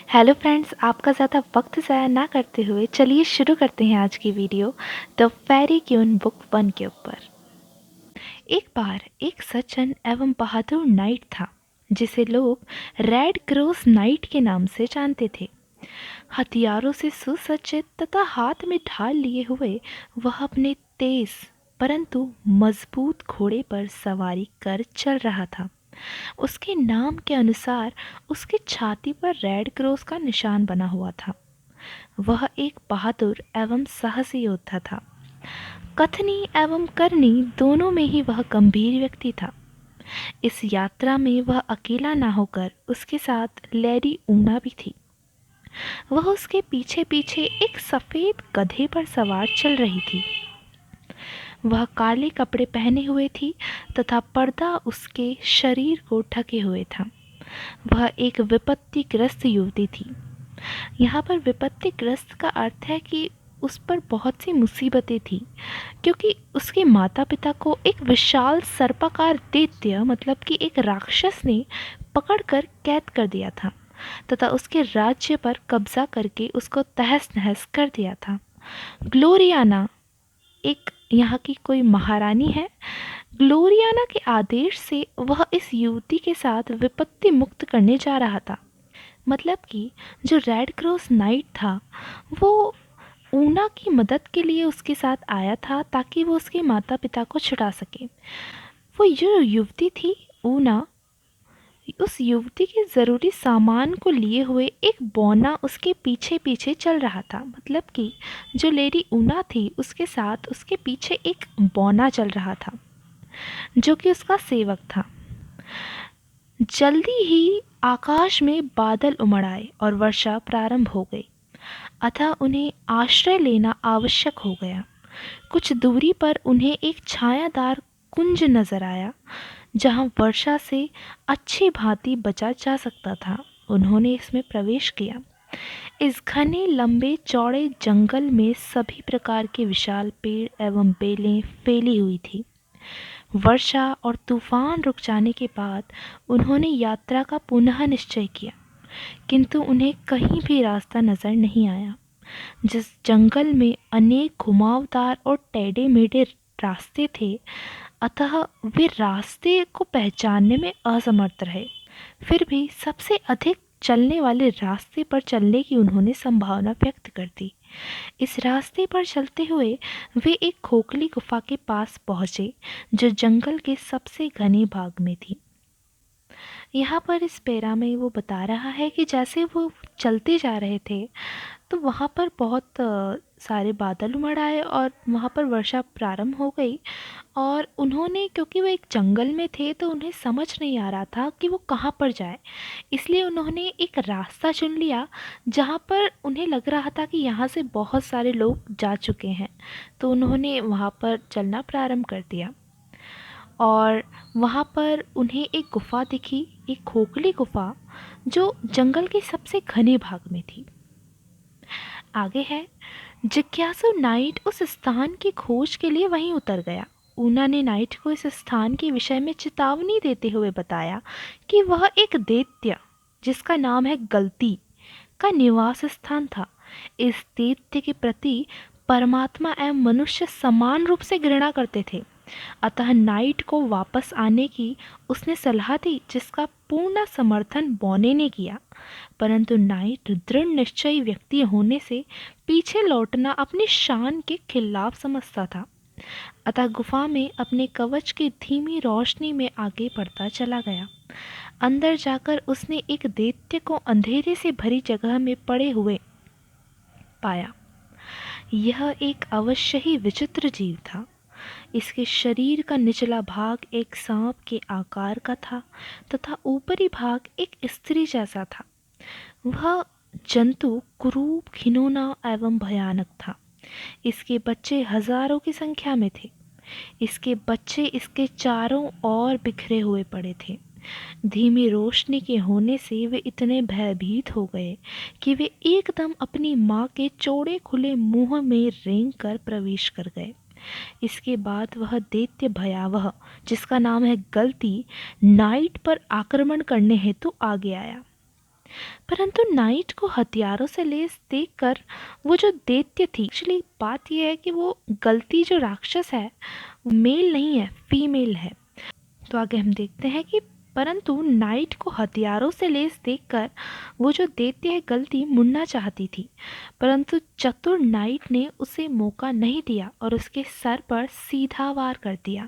Hello friends, आपका ज़्यादा वक्त ज़ाया ना करते हुए चलिए शुरू करते हैं आज की video the fairy queen book 1 के ऊपर। एक बार एक सज्जन एवं बहादुर नाइट था जिसे लोग रेड क्रॉस नाइट के नाम से जानते थे। हथियारों से सुसज्जित तथा हाथ में ढाल लिए हुए वह अपने तेज परंतु मजबूत घोड़े पर सवारी कर चल रहा था। उसके नाम के अनुसार उसकी छाती पर रेड क्रॉस का निशान बना हुआ था। वह एक बहादुर एवं साहसी योद्धा था। कथनी एवं करनी दोनों में ही वह गंभीर व्यक्ति था। इस यात्रा में वह अकेला ना होकर उसके साथ लेडी ऊना भी थी। वह उसके पीछे पीछे एक सफ़ेद गधे पर सवार चल रही थी। वह काले कपड़े पहने हुए थी तथा पर्दा उसके शरीर को ढके हुए था। वह एक विपत्तिग्रस्त युवती थी। यहाँ पर विपत्तिग्रस्त का अर्थ है कि उस पर बहुत सी मुसीबतें थी, क्योंकि उसके माता पिता को एक विशाल सर्पाकार दैत्य मतलब कि एक राक्षस ने पकड़कर कैद कर दिया था तथा उसके राज्य पर कब्जा करके उसको तहस नहस कर दिया था। ग्लोरियाना एक यहाँ की कोई महारानी है। ग्लोरियाना के आदेश से वह इस युवती के साथ विपत्ति मुक्त करने जा रहा था। मतलब कि जो रेड क्रॉस नाइट था वो ऊना की मदद के लिए उसके साथ आया था ताकि वो उसके माता पिता को छुड़ा सके। वो जो युवती थी ऊना, उस युवती के ज़रूरी सामान को लिए हुए एक बौना उसके पीछे पीछे चल रहा था। मतलब कि जो लेडी ऊना थी उसके साथ उसके पीछे एक बौना चल रहा था जो कि उसका सेवक था। जल्दी ही आकाश में बादल उमड़ आए और वर्षा प्रारंभ हो गई। अतः उन्हें आश्रय लेना आवश्यक हो गया। कुछ दूरी पर उन्हें एक छायादार कुंज नजर आया जहां वर्षा से अच्छी भांति बचा जा सकता था। उन्होंने इसमें प्रवेश किया। इस घने लंबे चौड़े जंगल में सभी प्रकार के विशाल पेड़ एवं बेलें फैली हुई थी। वर्षा और तूफान रुक जाने के बाद उन्होंने यात्रा का पुनः निश्चय किया, किंतु उन्हें कहीं भी रास्ता नजर नहीं आया। जिस जंगल में अनेक घुमावदार और टेढ़े मेढ़े रास्ते थे, अतः वे रास्ते को पहचानने में असमर्थ रहे। फिर भी सबसे अधिक चलने वाले रास्ते पर चलने की उन्होंने संभावना व्यक्त कर दी। इस रास्ते पर चलते हुए वे एक खोखली गुफा के पास पहुंचे जो जंगल के सबसे घने भाग में थी। यहाँ पर इस पैरा में वो बता रहा है कि जैसे वो चलते जा रहे थे तो वहाँ पर बहुत सारे बादल उमड़ आए और वहाँ पर वर्षा प्रारंभ हो गई। और उन्होंने, क्योंकि वो एक जंगल में थे तो उन्हें समझ नहीं आ रहा था कि वो कहाँ पर जाए, इसलिए उन्होंने एक रास्ता चुन लिया जहाँ पर उन्हें लग रहा था कि यहाँ से बहुत सारे लोग जा चुके हैं। तो उन्होंने वहाँ पर चलना प्रारंभ कर दिया और वहाँ पर उन्हें एक गुफा दिखी, एक खोखली गुफा जो जंगल के सबसे घने भाग में थी। आगे है, जिज्ञासु नाइट उस स्थान की खोज के लिए वहीं उतर गया। ऊना ने नाइट को इस स्थान के विषय में चेतावनी देते हुए बताया कि वह एक दैत्य जिसका नाम है गलती का निवास स्थान था। इस दैत्य के प्रति परमात्मा एवं मनुष्य समान रूप से घृणा करते थे। अतः नाइट को वापस आने की उसने सलाह दी, जिसका पूर्ण समर्थन बौने ने किया। परंतु नाइट दृढ़ निश्चयी व्यक्ति होने से पीछे लौटना अपनी शान के खिलाफ समझता था। अतः गुफा में अपने कवच की धीमी रोशनी में आगे बढ़ता चला गया। अंदर जाकर उसने एक दैत्य को अंधेरे से भरी जगह में पड़े हुए पाया। यह एक अवश्य ही विचित्र जीव था। इसके शरीर का निचला भाग एक सांप के आकार का था तथा ऊपरी भाग एक स्त्री जैसा था। वह जंतु कुरूप, घिनौना एवं भयानक था। इसके बच्चे हजारों की संख्या में थे। इसके बच्चे इसके चारों ओर बिखरे हुए पड़े थे। धीमी रोशनी के होने से वे इतने भयभीत हो गए कि वे एकदम अपनी माँ के चौड़े खुले मुंह में रेंग कर प्रवेश कर गए। इसके बाद वह दैत्य भयावह, जिसका नाम है गलती, नाइट पर आक्रमण करने हेतु आगे आया। परंतु नाइट को हथियारों से लैस देखकर वो जो दैत्य थी, एक्चुअली बात यह है कि वो गलती जो राक्षस है मेल नहीं है, फीमेल है। तो आगे हम देखते हैं कि परंतु नाइट को हथियारों से लैस देखकर वो जो दैत्य है गलती मुड़ना चाहती थी, परंतु चतुर नाइट ने उसे मौका नहीं दिया और उसके सर पर सीधा वार कर दिया,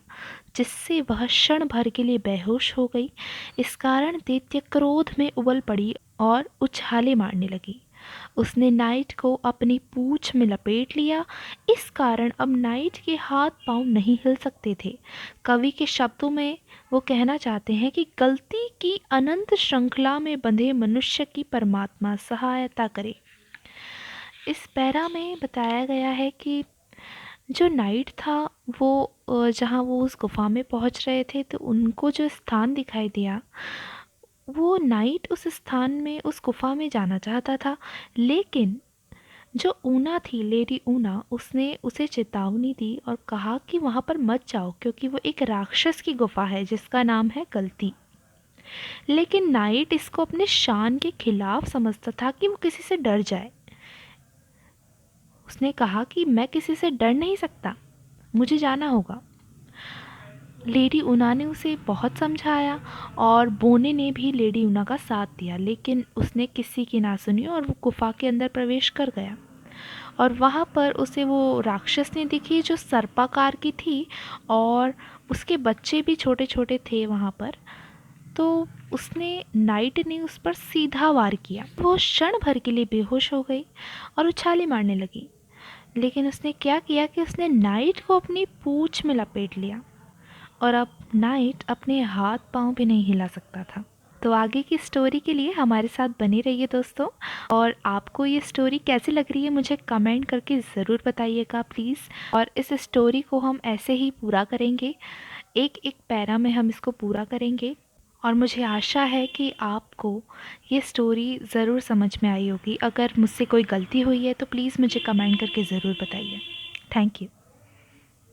जिससे वह क्षण भर के लिए बेहोश हो गई। इस कारण दैत्य क्रोध में उबल पड़ी और उछाले मारने लगी। उसने नाइट को अपनी पूंछ में लपेट लिया। इस कारण अब नाइट के हाथ पांव नहीं हिल सकते थे। कवि के शब्दों में वो कहना चाहते हैं कि गलती की अनंत श्रृंखला में बंधे मनुष्य की परमात्मा सहायता करे। इस पैरा में बताया गया है कि जो नाइट था वो जहाँ वो उस गुफा में पहुँच रहे थे तो उनको जो स्थान दिखाई दिया, वो नाइट उस स्थान में उस गुफा में जाना चाहता था, लेकिन जो ऊना थी, लेडी ऊना, उसने उसे चेतावनी दी और कहा कि वहाँ पर मत जाओ क्योंकि वो एक राक्षस की गुफा है जिसका नाम है गलती। लेकिन नाइट इसको अपने शान के खिलाफ समझता था कि वो किसी से डर जाए। उसने कहा कि मैं किसी से डर नहीं सकता, मुझे जाना होगा। लेडी ऊना ने उसे बहुत समझाया और बोने ने भी लेडी ऊना का साथ दिया, लेकिन उसने किसी की ना सुनी और वो गुफा के अंदर प्रवेश कर गया। और वहाँ पर उसे वो राक्षसनी दिखी जो सर्पाकार की थी और उसके बच्चे भी छोटे छोटे थे वहाँ पर। तो उसने नाइट ने उस पर सीधा वार किया। वो क्षण भर के लिए बेहोश हो गई और उछाले मारने लगी। लेकिन उसने क्या किया कि उसने नाइट को अपनी पूंछ में लपेट लिया और अब नाइट अपने हाथ पांव भी नहीं हिला सकता था। तो आगे की स्टोरी के लिए हमारे साथ बने रहिए दोस्तों। और आपको ये स्टोरी कैसी लग रही है मुझे कमेंट करके ज़रूर बताइएगा प्लीज़। और इस स्टोरी को हम ऐसे ही पूरा करेंगे, एक एक पैरा में हम इसको पूरा करेंगे। और मुझे आशा है कि आपको ये स्टोरी ज़रूर समझ में आई होगी। अगर मुझसे कोई गलती हुई है तो प्लीज़ मुझे कमेंट करके ज़रूर बताइए। Thank you.